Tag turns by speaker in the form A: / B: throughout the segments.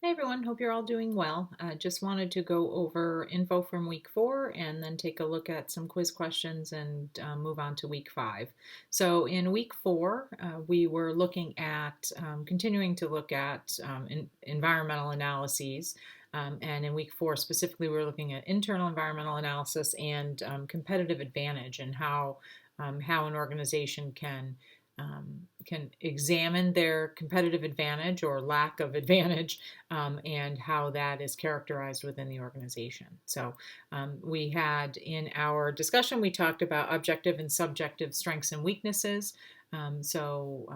A: Hey everyone, hope you're all doing well. Just wanted to go over info from week 4 and then take a look at some quiz questions and move on to week 5. So in week 4, we were looking at, continuing to look at environmental analyses. And in week 4 specifically, we were looking at internal environmental analysis and competitive advantage and how an organization can examine their competitive advantage or lack of advantage and how that is characterized within the organization. So we had in our discussion, we talked about objective and subjective strengths and weaknesses. So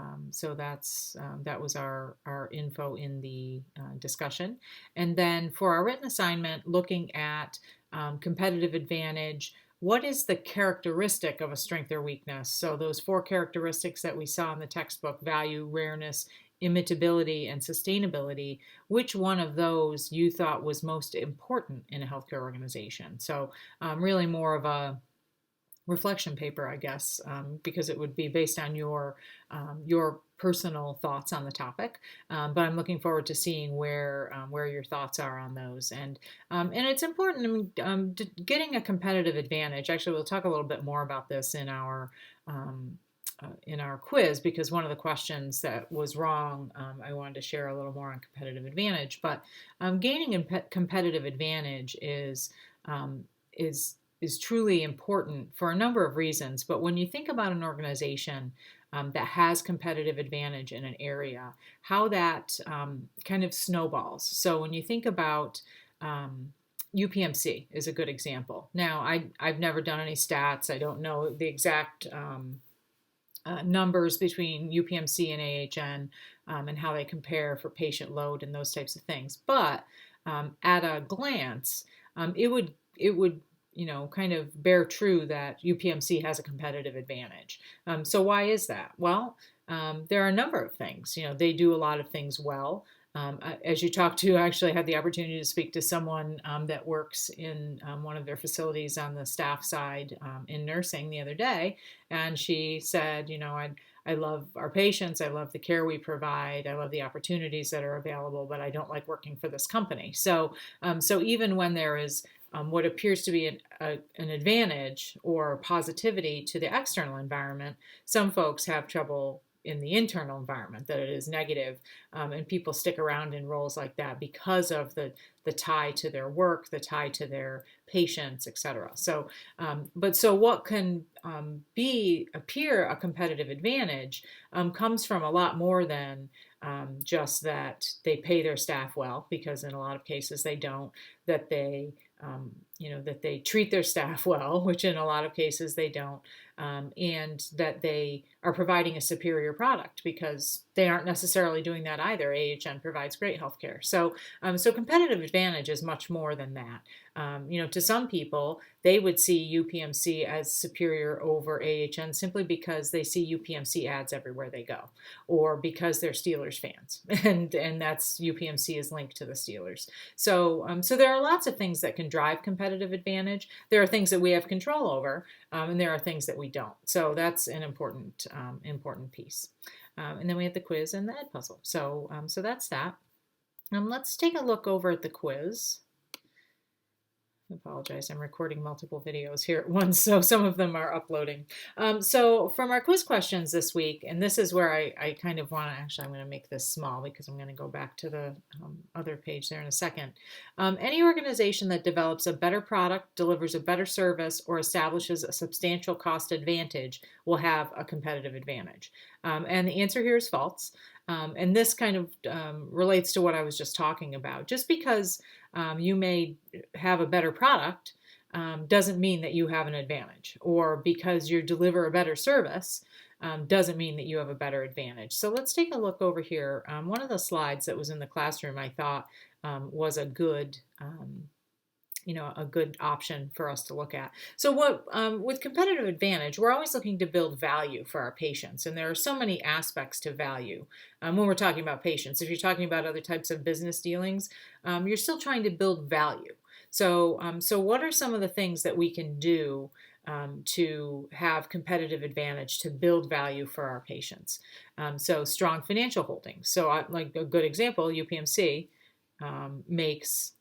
A: that was our info in the discussion. And then for our written assignment, looking at competitive advantage, what is the characteristic of a strength or weakness? So those 4 characteristics that we saw in the textbook, value, rareness, imitability, and sustainability, which one of those you thought was most important in a healthcare organization? So really more of a reflection paper, I guess, because it would be based on your personal thoughts on the topic. But I'm looking forward to seeing where your thoughts are on those. And it's important. Getting a competitive advantage. Actually, we'll talk a little bit more about this in our quiz, because one of the questions that was wrong, I wanted to share a little more on competitive advantage. But gaining a competitive advantage is truly important for a number of reasons. But when you think about an organization that has competitive advantage in an area, how that kind of snowballs. So when you think about UPMC is a good example. Now, I've never done any stats. I don't know the exact numbers between UPMC and AHN and how they compare for patient load and those types of things. But at a glance, it would kind of bear true that UPMC has a competitive advantage. So why is that? Well, there are a number of things. They do a lot of things well. As you talk to, I actually had the opportunity to speak to someone that works in one of their facilities on the staff side in nursing the other day, and she said, I love our patients, I love the care we provide, I love the opportunities that are available, but I don't like working for this company. So even when there is what appears to be an advantage or positivity to the external environment, some folks have trouble in the internal environment, that it is negative, and people stick around in roles like that because of the tie to their work, the tie to their patients, etc. So what can appear a competitive advantage comes from a lot more than just that they pay their staff well, because in a lot of cases they don't, that they that they treat their staff well, which in a lot of cases they don't, and that they are providing a superior product, because they aren't necessarily doing that either. AHN provides great healthcare. So competitive advantage is much more than that. To some people, they would see UPMC as superior over AHN simply because they see UPMC ads everywhere they go, or because they're Steelers fans, and that's UPMC is linked to the Steelers. So there are lots of things that can drive competitive advantage. There are things that we have control over, and there are things that we don't. So that's an important piece. And then we have the quiz and the ed puzzle. So that's that. Let's take a look over at the quiz. I apologize, I'm recording multiple videos here at once, so some of them are uploading. So from our quiz questions this week, and this is where I kind of want to, actually I'm going to make this small because I'm going to go back to the other page there in a second. Any organization that develops a better product, delivers a better service, or establishes a substantial cost advantage will have a competitive advantage. And the answer here is false. And this kind of relates to what I was just talking about. Just because you may have a better product doesn't mean that you have an advantage, or because you deliver a better service doesn't mean that you have a better advantage. So let's take a look over here. One of the slides that was in the classroom I thought was a good a good option for us to look at. So with competitive advantage, we're always looking to build value for our patients. And there are so many aspects to value when we're talking about patients. If you're talking about other types of business dealings, you're still trying to build value. So what are some of the things that we can do to have competitive advantage to build value for our patients? So strong financial holdings. So like a good example, UPMC makes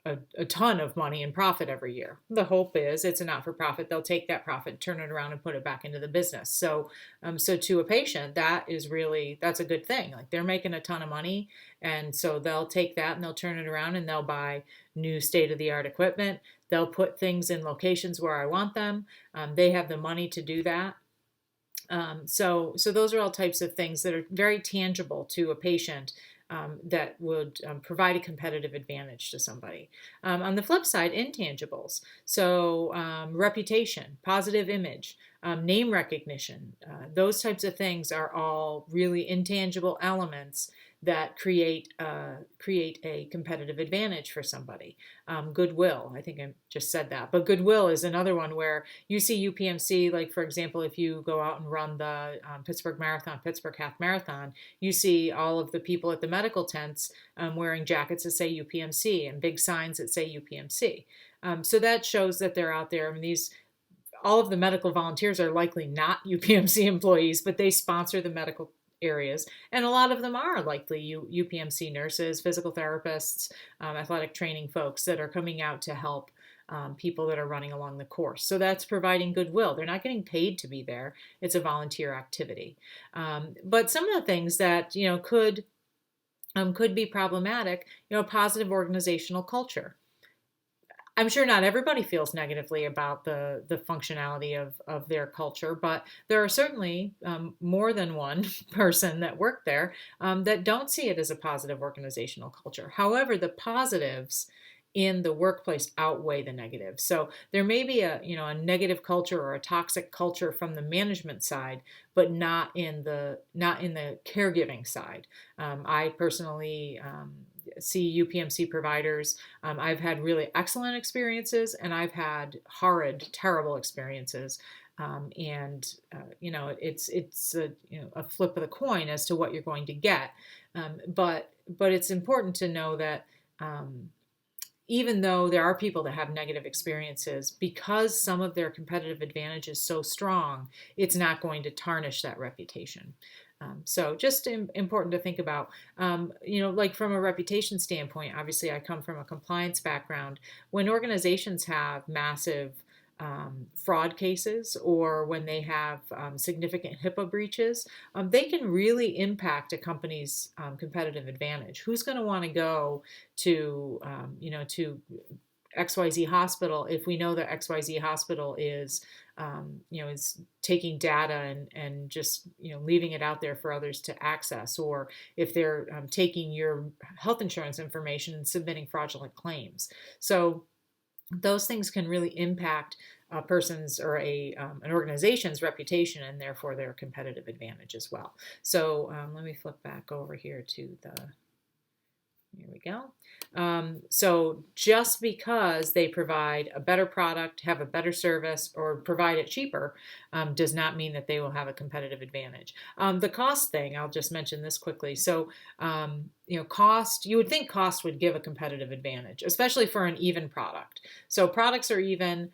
A: a ton of money in profit every year. The hope is it's a not-for-profit. They'll take that profit, turn it around, and put it back into the business. So to a patient, that's a good thing. Like they're making a ton of money, and so they'll take that and they'll turn it around and they'll buy new state-of-the-art equipment. They'll put things in locations where I want them. They have the money to do that. So those are all types of things that are very tangible to a patient, that would provide a competitive advantage to somebody. On the flip side, intangibles. So reputation, positive image, name recognition, those types of things are all really intangible elements that create a competitive advantage for somebody. Goodwill, I think I just said that, but goodwill is another one where you see UPMC, like for example, if you go out and run the Pittsburgh Marathon, Pittsburgh Half Marathon, you see all of the people at the medical tents wearing jackets that say UPMC and big signs that say UPMC. So that shows that they're out there. I mean, all of the medical volunteers are likely not UPMC employees, but they sponsor the medical areas, and a lot of them are likely UPMC nurses, physical therapists, athletic training folks that are coming out to help people that are running along the course. So that's providing goodwill. They're not getting paid to be there. It's a volunteer activity. But some of the things that could be problematic, positive organizational culture. I'm sure not everybody feels negatively about the functionality of their culture, but there are certainly more than one person that work there that don't see it as a positive organizational culture. However, the positives in the workplace outweigh the negatives. So there may be a negative culture or a toxic culture from the management side, but not in the caregiving side. I personally see UPMC providers. I've had really excellent experiences, and I've had horrid, terrible experiences. It's a flip of the coin as to what you're going to get. But it's important to know that even though there are people that have negative experiences, because some of their competitive advantage is so strong, it's not going to tarnish that reputation. So just important to think about, like from a reputation standpoint. Obviously, I come from a compliance background. When organizations have massive fraud cases, or when they have significant HIPAA breaches, they can really impact a company's competitive advantage. Who's going to want to go to XYZ hospital if we know that XYZ hospital is taking data and just leaving it out there for others to access, or if they're taking your health insurance information and submitting fraudulent claims. So those things can really impact a person's or an organization's reputation, and therefore their competitive advantage as well. So let me flip back over here to here we go. So just because they provide a better product, have a better service, or provide it cheaper, does not mean that they will have a competitive advantage. The cost thing, I'll just mention this quickly. So, cost, you would think cost would give a competitive advantage, especially for an even product. So products are even.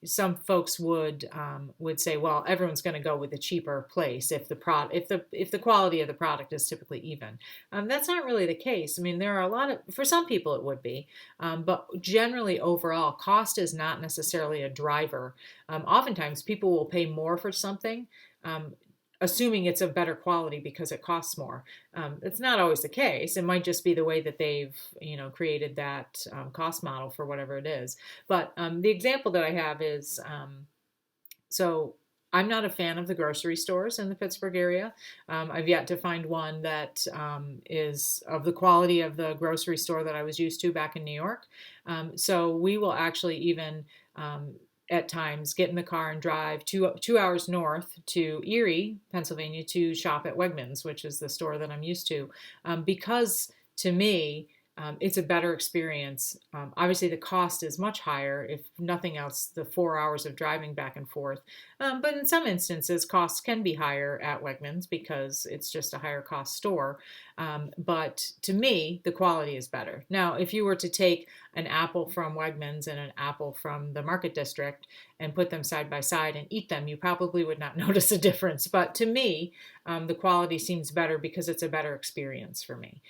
A: Some folks would say, well, everyone's going to go with the cheaper place if the quality of the product is typically even. That's not really the case. I mean, there are for some people it would be, but generally overall, cost is not necessarily a driver. Oftentimes, people will pay more for something, assuming it's of better quality because it costs more. It's not always the case. It might just be the way that they've created that cost model for whatever it is. But the example that I have is, so I'm not a fan of the grocery stores in the Pittsburgh area. I've yet to find one that is of the quality of the grocery store that I was used to back in New York. So we will actually even at times get in the car and drive 2 hours north to Erie, Pennsylvania, to shop at Wegmans, which is the store that I'm used to, because to me, it's a better experience. Obviously, the cost is much higher, if nothing else, the 4 hours of driving back and forth. But in some instances, costs can be higher at Wegmans because it's just a higher cost store. But to me, the quality is better. Now, if you were to take an apple from Wegmans and an apple from the Market District and put them side by side and eat them, you probably would not notice a difference. But to me, the quality seems better because it's a better experience for me.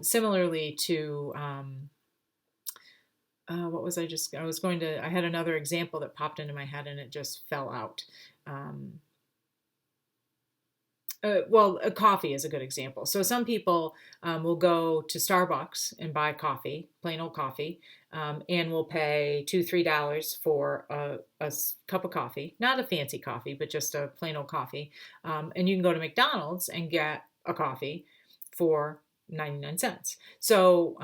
A: Similarly to what was I had another example that popped into my head and it just fell out. A coffee is a good example. So some people will go to Starbucks and buy coffee, plain old coffee, and will pay $2, $3 for a cup of coffee, not a fancy coffee, but just a plain old coffee. And you can go to McDonald's and get a coffee for 99 cents. So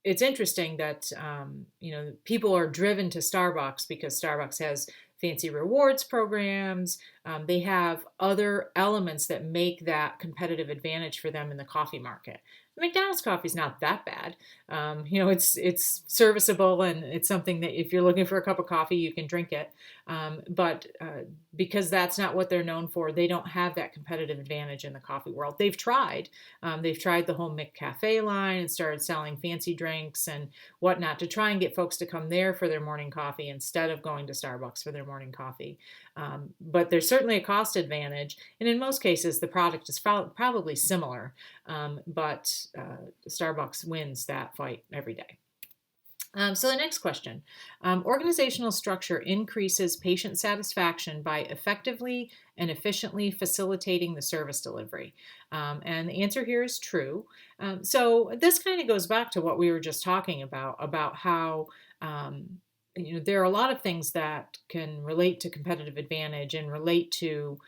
A: it's interesting that people are driven to Starbucks because Starbucks has fancy rewards programs. They have other elements that make that competitive advantage for them in the coffee market. McDonald's coffee is not that bad. It's serviceable and it's something that if you're looking for a cup of coffee, you can drink it. But because that's not what they're known for, they don't have that competitive advantage in the coffee world. They've tried. They've tried the whole McCafe line and started selling fancy drinks and whatnot to try and get folks to come there for their morning coffee instead of going to Starbucks for their morning coffee. But there's certainly a cost advantage. And in most cases, the product is probably similar. But Starbucks wins that fight every day. So the next question, organizational structure increases patient satisfaction by effectively and efficiently facilitating the service delivery. And the answer here is true. So this kind of goes back to what we were just talking about how there are a lot of things that can relate to competitive advantage and relate to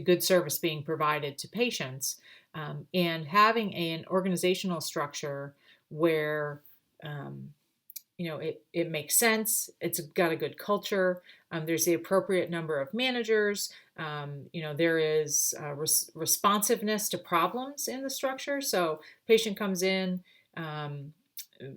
A: good service being provided to patients. And having an organizational structure where it makes sense, it's got a good culture, there's the appropriate number of managers, there is responsiveness to problems in the structure. So patient comes in,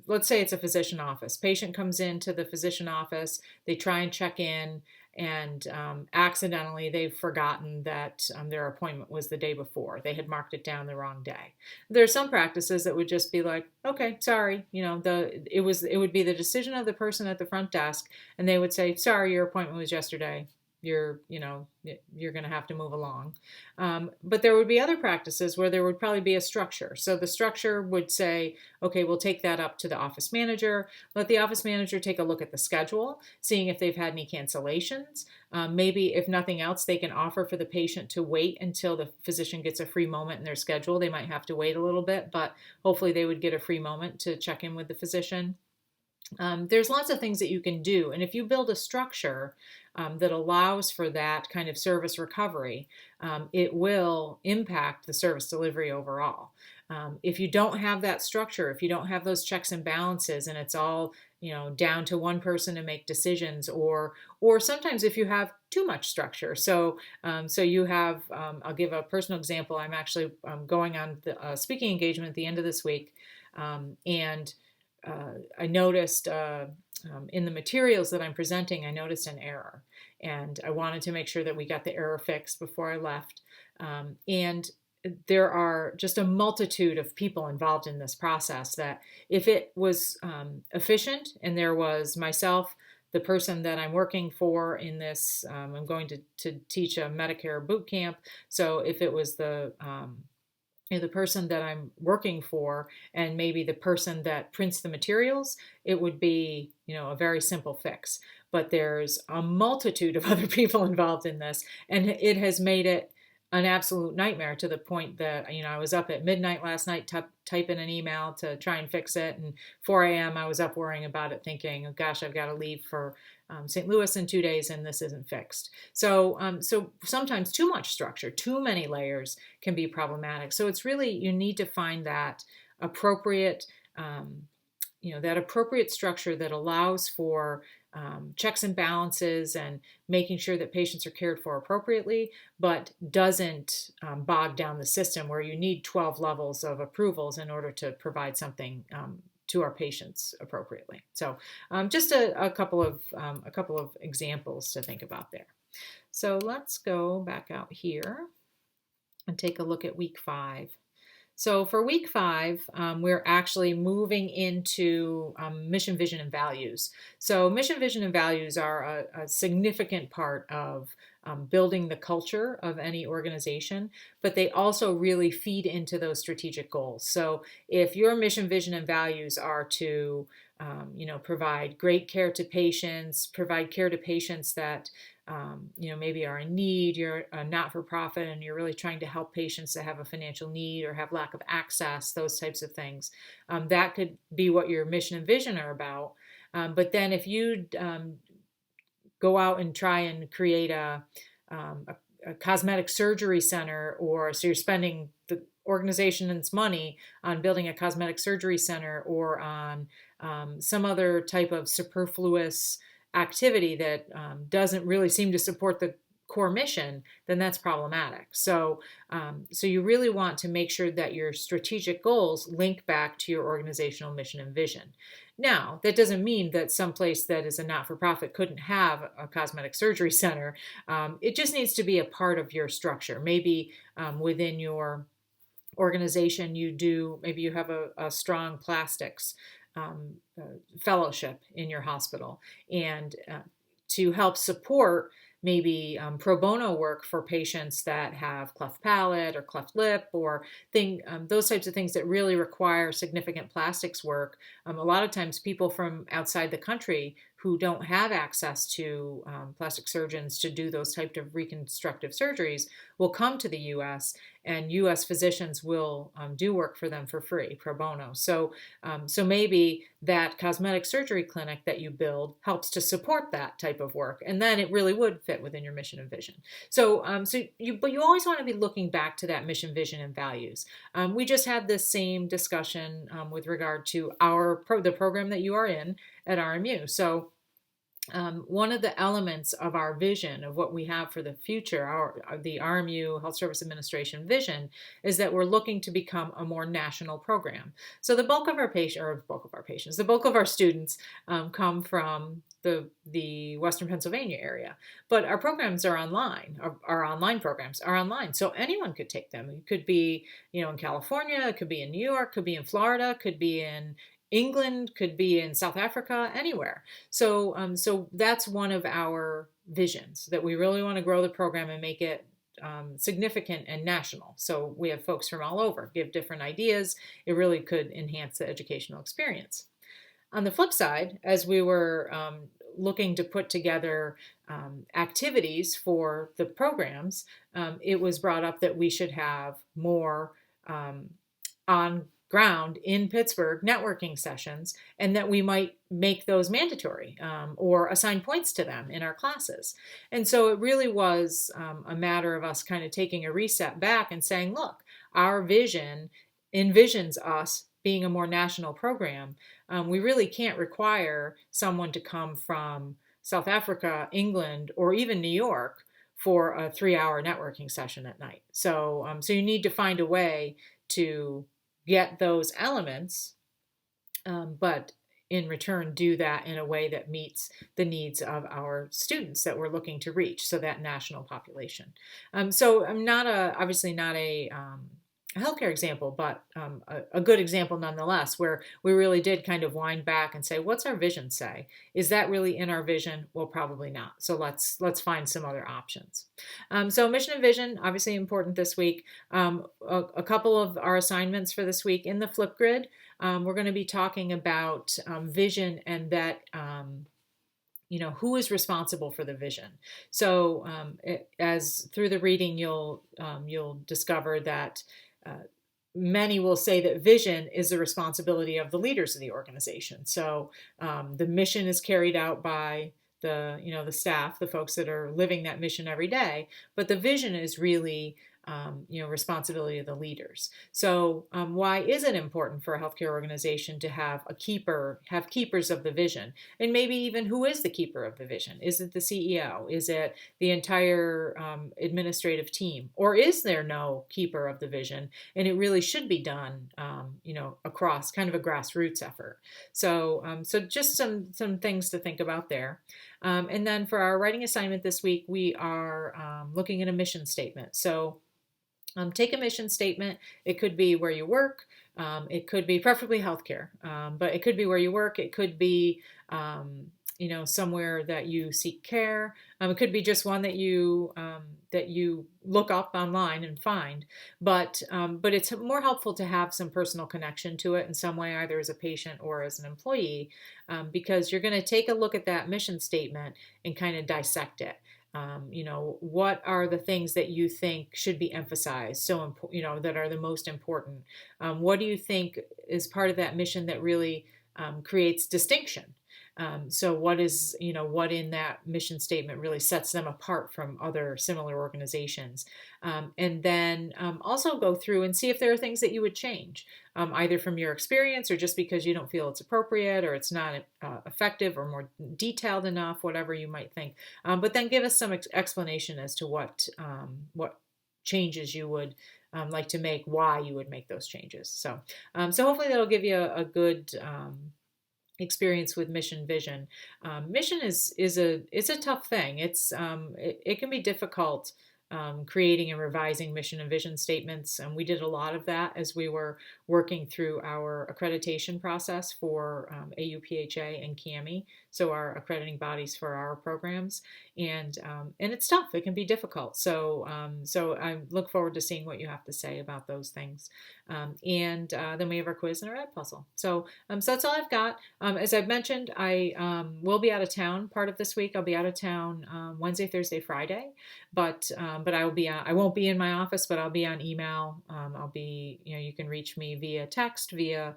A: let's say it's a physician office. Patient comes into the physician office, they try and check in, and accidentally they've forgotten that their appointment was the day before. They had marked it down the wrong day. There are some practices that would just be like, okay, sorry, it would be the decision of the person at the front desk, and they would say, sorry, your appointment was yesterday. You're going to have to move along. But there would be other practices where there would probably be a structure. So the structure would say, okay, we'll take that up to the office manager. Let the office manager take a look at the schedule, seeing if they've had any cancellations. Maybe if nothing else, they can offer for the patient to wait until the physician gets a free moment in their schedule. They might have to wait a little bit, but hopefully they would get a free moment to check in with the physician. There's lots of things that you can do. And if you build a structure that allows for that kind of service recovery, it will impact the service delivery overall. If you don't have that structure, if you don't have those checks and balances, and it's all down to one person to make decisions, or sometimes if you have too much structure. So you have, I'll give a personal example. I'm actually going on the speaking engagement at the end of this week, and I noticed in the materials that I'm presenting, I noticed an error, and I wanted to make sure that we got the error fixed before I left. And there are just a multitude of people involved in this process that if it was efficient and there was myself, the person that I'm working for in this, I'm going to teach a Medicare boot camp. So if it was the person that I'm working for and maybe the person that prints the materials, it would be, a very simple fix. But there's a multitude of other people involved in this, and it has made it an absolute nightmare to the point that, I was up at midnight last night typing an email to try and fix it. And 4 a.m. I was up worrying about it thinking, oh gosh, I've got to leave for St. Louis in 2 days and this isn't fixed. So sometimes too much structure, too many layers can be problematic. So it's really, you need to find that appropriate, that appropriate structure that allows for checks and balances and making sure that patients are cared for appropriately, but doesn't bog down the system where you need 12 levels of approvals in order to provide something to our patients appropriately. So just a couple of examples to think about there. So let's go back out here and take a look at week 5. So for week 5, we're actually moving into mission, vision, and values. So mission, vision, and values are a significant part of building the culture of any organization, but they also really feed into those strategic goals. So if your mission, vision, and values are to provide great care to patients, provide care to patients that maybe are in need, you're a not-for-profit and you're really trying to help patients that have a financial need or have lack of access, those types of things. That could be what your mission and vision are about. But then if you go out and try and create a cosmetic surgery center, or so you're spending the organization's money on building a cosmetic surgery center or on some other type of superfluous activity that doesn't really seem to support the core mission, then that's problematic. So you really want to make sure that your strategic goals link back to your organizational mission and vision. Now, that doesn't mean that some place that is a not-for-profit couldn't have a cosmetic surgery center. It just needs to be a part of your structure. Maybe within your organization, maybe you have a strong plastics fellowship in your hospital, and to help support maybe pro bono work for patients that have cleft palate or cleft lip or those types of things that really require significant plastics work. A lot of times people from outside the country who don't have access to plastic surgeons to do those types of reconstructive surgeries will come to the U.S., and U.S. physicians will do work for them for free, pro bono. So maybe that cosmetic surgery clinic that you build helps to support that type of work, and then it really would fit within your mission and vision. But you always want to be looking back to that mission, vision, and values. We just had this same discussion with regard to the program that you are in at RMU. So one of the elements of our vision of what we have for the future, the RMU Health Service Administration vision, is that we're looking to become a more national program. So the bulk of our students come from the Western Pennsylvania area, but our programs are online. Our online programs are online, so anyone could take them. It could be, in California, it could be in New York, could be in Florida, could be in England, could be in South Africa, anywhere. So that's one of our visions, that we really want to grow the program and make it significant and national. So we have folks from all over give different ideas. It really could enhance the educational experience. On the flip side, as we were looking to put together activities for the programs, it was brought up that we should have more on ground in Pittsburgh networking sessions, and that we might make those mandatory or assign points to them in our classes. And so it really was a matter of us kind of taking a reset back and saying, look, our vision envisions us being a more national program. We really can't require someone to come from South Africa, England, or even New York for a 3-hour networking session at night. So you need to find a way to get those elements, but in return do that in a way that meets the needs of our students that we're looking to reach, so that national population. So I'm obviously not a healthcare example, but a good example nonetheless, where we really did kind of wind back and say, what's our vision say? Is that really in our vision? Well, probably not. So let's find some other options. So mission and vision, obviously important this week. A couple of our assignments for this week in the Flipgrid, we're going to be talking about vision, and that who is responsible for the vision. So as through the reading, you'll discover that many will say that vision is the responsibility of the leaders of the organization. So the mission is carried out by the staff, the folks that are living that mission every day, but the vision is really responsibility of the leaders. So why is it important for a healthcare organization to have keepers of the vision? And maybe even who is the keeper of the vision? Is it the CEO? Is it the entire administrative team? Or is there no keeper of the vision? And it really should be done, across kind of a grassroots effort. So just some things to think about there. And then for our writing assignment this week, we are looking at a mission statement. So Take a mission statement. It could be where you work. It could be preferably healthcare, but it could be where you work. It could be, somewhere that you seek care. It could be just one that you look up online and find. But it's more helpful to have some personal connection to it in some way, either as a patient or as an employee, because you're going to take a look at that mission statement and kind of dissect it. What are the things that you think should be emphasized, that are the most important? What do you think is part of that mission that really creates distinction? So what in that mission statement really sets them apart from other similar organizations? And then also go through and see if there are things that you would change, either from your experience or just because you don't feel it's appropriate or it's not effective or more detailed enough, whatever you might think. But then give us some explanation as to what changes you would like to make, why you would make those changes. So hopefully that'll give you a good experience with mission vision. Mission is a tough thing. It can be difficult creating and revising mission and vision statements. And we did a lot of that as we were working through our accreditation process for AUPHA and CAMI, so our accrediting bodies for our programs. And it's tough. It can be difficult. So I look forward to seeing what you have to say about those things. And then we have our quiz and our ed puzzle. So that's all I've got. As I've mentioned, I will be out of town part of this week. I'll be out of town Wednesday, Thursday, Friday, but I won't be in my office, but I'll be on email. I'll be, you can reach me via text, via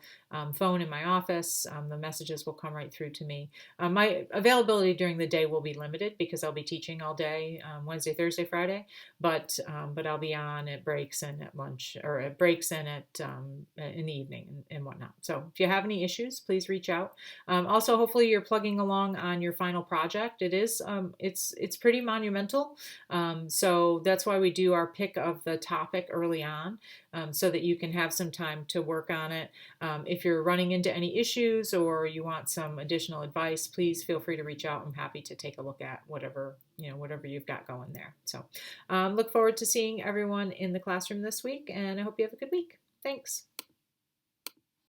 A: phone in my office. The messages will come right through to me. My availability during the day will be limited because I'll be teaching all day Wednesday, Thursday, Friday, but I'll be on at breaks and at lunch, or at breaks and at in the evening and whatnot. So if you have any issues, please reach out. Also, hopefully you're plugging along on your final project. It's pretty monumental. So that's why we do our pick of the topic early on, so that you can have some time to work on it. If you're running into any issues or you want some additional advice, please feel free to reach out. I'm happy to take a look at whatever you've got going there. So look forward to seeing everyone in the classroom this week, and I hope you have a good week. Thanks.